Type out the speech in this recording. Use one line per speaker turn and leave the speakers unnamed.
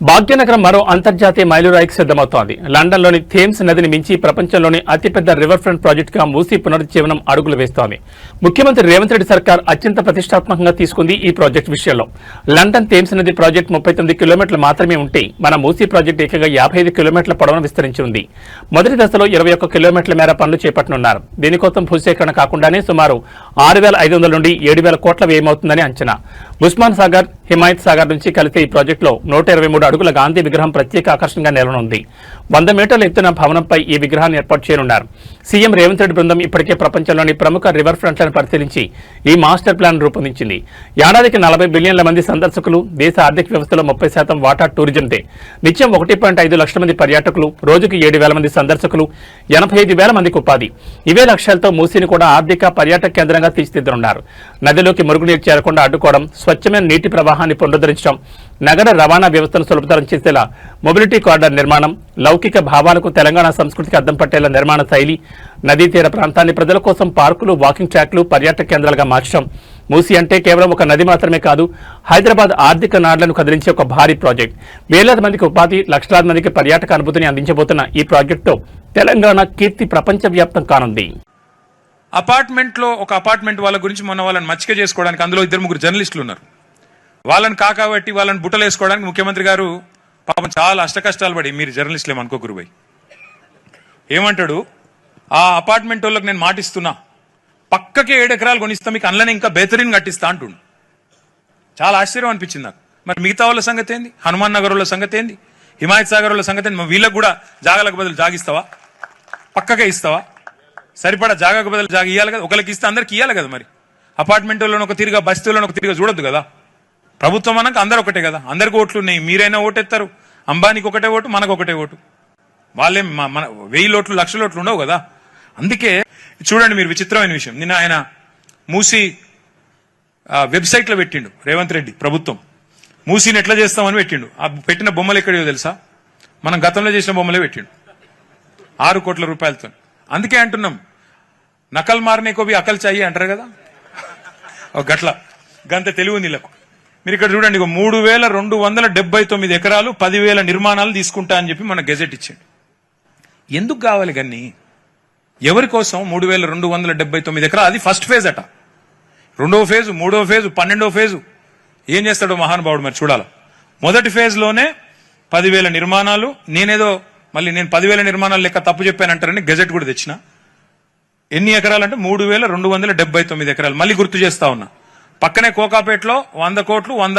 భాగ్యనగరం మరో అంతర్జాతీయ మైలురాయికి సిద్దమవుతోంది. లండన్లోని థేమ్స్ నదిని మించి ప్రపంచంలోని అతిపెద్ద రివర్ ఫ్రంట్ ప్రాజెక్టుగా మూసీ పునరుజ్జీవనం అడుగులు వేస్తోంది. ముఖ్యమంత్రి రేవంత్ రెడ్డి సర్కార్ అత్యంత ప్రతిష్టాత్మకంగా తీసుకుంది ఈ ప్రాజెక్టు విషయంలో. లండన్ థేమ్స్ నది ప్రాజెక్టు 39 కిలోమీటర్లు మాత్రమే ఉంటే మన మూసీ ప్రాజెక్టు ఏకంగా 55 కిలోమీటర్ల పొడవును విస్తరించి ఉంది. మొదటి దశలో 21 కిలోమీటర్ల మేర పనులు చేపట్టనున్నారు. దీనికోసం భూసేకరణ కాకుండానే సుమారు 6,500 నుండి 7,000 కోట్ల వ్యయమవుతుందని అంచనా. ఉస్మాన్ సాగర్, హిమాయత్ సాగర్ నుంచి కలిసే ఈ ప్రాజెక్టులో 123 అడుగుల గాంధీ విగ్రహం ప్రత్యేక ఆకర్షణగా నెలకొనుంది. 100 మీటర్ల ఎత్తున భవనంపై ఈ విగ్రహాన్ని ఏర్పాటు చేయనున్నారు. సీఎం రేవంత్ రెడ్డి బృందం ఇప్పటికే ప్రపంచంలోని ప్రముఖ రివర్ ఫ్రంట్లను పరిశీలించి ఈ మాస్టర్ ప్లాన్ రూపొందించింది. ఏడాదికి 40 బిలియన్ల మంది సందర్శకులు, దేశ ఆర్థిక వ్యవస్థలో 30% వాటా టూరిజందే. నిత్యం 1.5 లక్షల మంది పర్యాటకులు, రోజుకు 7,000 మంది సందర్శకులు, 85,000 మందికి ఉపాధి. ఇవే లక్ష్యాలతో మూసీని కూడా ఆర్థిక పర్యాటక కేంద్రంగా తీర్చిదిద్దనున్నారు. నదిలోకి మురుగునీరు చేరకుండా అడ్డుకోవడం, స్వచ్ఛమైన నీటి ప్రవాహాన్ని పునరుద్ధరించడం, నగర రవాణా వ్యవస్థను సులభతరం చేసేలా మొబిలిటీ కారిడార్ నిర్మాణం, లౌకిక భావాలకు తెలంగాణ సంస్కృతికి అద్దం పట్టేలా నిర్మాణ శైలి, నదీ తీర ప్రాంతాన్ని ప్రజల కోసం పార్కులు, వాకింగ్ ట్రాక్లు, పర్యాటక కేంద్రాలుగా మార్చడం. మూసీ అంటే కేవలం ఒక నది మాత్రమే కాదు, హైదరాబాద్ ఆర్థిక నాడులను కదిలించే ఒక భారీ ప్రాజెక్ట్. వేలాది మందికి ఉపాధి, లక్షలాది మందికి పర్యాటక అనుభూతిని అందించబోతున్న ఈ ప్రాజెక్టుతో తెలంగాణ కీర్తి ప్రపంచవ్యాప్తం కానుంది.
అపార్ట్మెంట్లో ఒక అపార్ట్మెంట్ వాళ్ళ గురించి మొన్న వాళ్ళని మచ్చిక చేసుకోవడానికి అందులో 2-3 జర్నలిస్టులు ఉన్నారు. వాళ్ళని కాకబట్టి వాళ్ళని బుట్టలు వేసుకోవడానికి ముఖ్యమంత్రి గారు పాపం చాలా అష్టకష్టాలు పడి, మీరు జర్నలిస్టులు ఏమనుకోకురు పోయి ఏమంటాడు, ఆ అపార్ట్మెంట్ వాళ్ళకి నేను మాటిస్తున్నా, పక్కకే 7 ఎకరాలు కొనిస్తా, మీకు అందులోనే ఇంకా బెహతరీన్ కట్టిస్తా అంటుండు. చాలా ఆశ్చర్యం అనిపించింది నాకు. మరి మిగతా వాళ్ళ సంగతి ఏంది? హనుమాన్ నగర్ వాళ్ళ సంగతి ఏంది? హిమాయత్ సాగర్ వాళ్ళ సంగతి ఏంది? వీళ్ళకి కూడా జాగాలకు బదులు జాగిస్తావా? పక్కకే ఇస్తావా? సరిపడా జాగాకు బదులు జాగా ఇవ్వాలి కదా. ఒకరికి ఇస్తే అందరికి ఇవ్వాలి కదా. మరి అపార్ట్మెంట్ వాళ్ళని ఒక తిరిగా, బస్తీలను ఒక తిరిగా చూడొద్దు కదా. ప్రభుత్వం అన్నాక అందరు ఒకటే కదా, అందరికి ఓట్లు ఉన్నాయి. మీరైనా ఓటెత్తారు, అంబానీకి ఒకటే ఓటు, మనకు ఒకటే ఓటు. వాళ్ళేం మన 1000 ఓట్లు, 1,00,000 ఓట్లు ఉండవు కదా. అందుకే చూడండి మీరు, విచిత్రమైన విషయం, నిన్న ఆయన మూసీ వెబ్సైట్లో పెట్టిండు రేవంత్ రెడ్డి ప్రభుత్వం. మూసీని ఎట్లా చేస్తామని పెట్టిండు. ఆ పెట్టిన బొమ్మలు ఎక్కడో తెలుసా? మనం గతంలో చేసిన బొమ్మలే పెట్టిండు 6 కోట్ల రూపాయలతో. అందుకే అంటున్నాం, నకల్ మారనే కోవి అకల్ చాయి అంటారు కదా, గట్ల గంత తెలివి నీళ్ళకు. మీరు ఇక్కడ చూడండి, 3,279 ఎకరాలు 10,000 నిర్మాణాలు తీసుకుంటా అని చెప్పి మన గెజెట్ ఇచ్చిండు. ఎందుకు కావాలి గన్ని? ఎవరి కోసం 3,279 ఎకరాలు? అది ఫస్ట్ ఫేజ్ అట. 2వ ఫేజు, 3వ ఫేజు, 12వ ఫేజు ఏం చేస్తాడో మహానుభావుడు మరి చూడాలి. మొదటి ఫేజ్ లోనే 10,000 నిర్మాణాలు. నేను 10,000 నిర్మాణాలు లెక్క తప్పు చెప్పానంటారని గెజెట్ కూడా తెచ్చిన. ఎన్ని ఎకరాలు అంటే 3,279 ఎకరాలు. మళ్ళీ గుర్తు చేస్తా ఉన్నా, పక్కనే కోకాపేటలో 100 కోట్లు, 100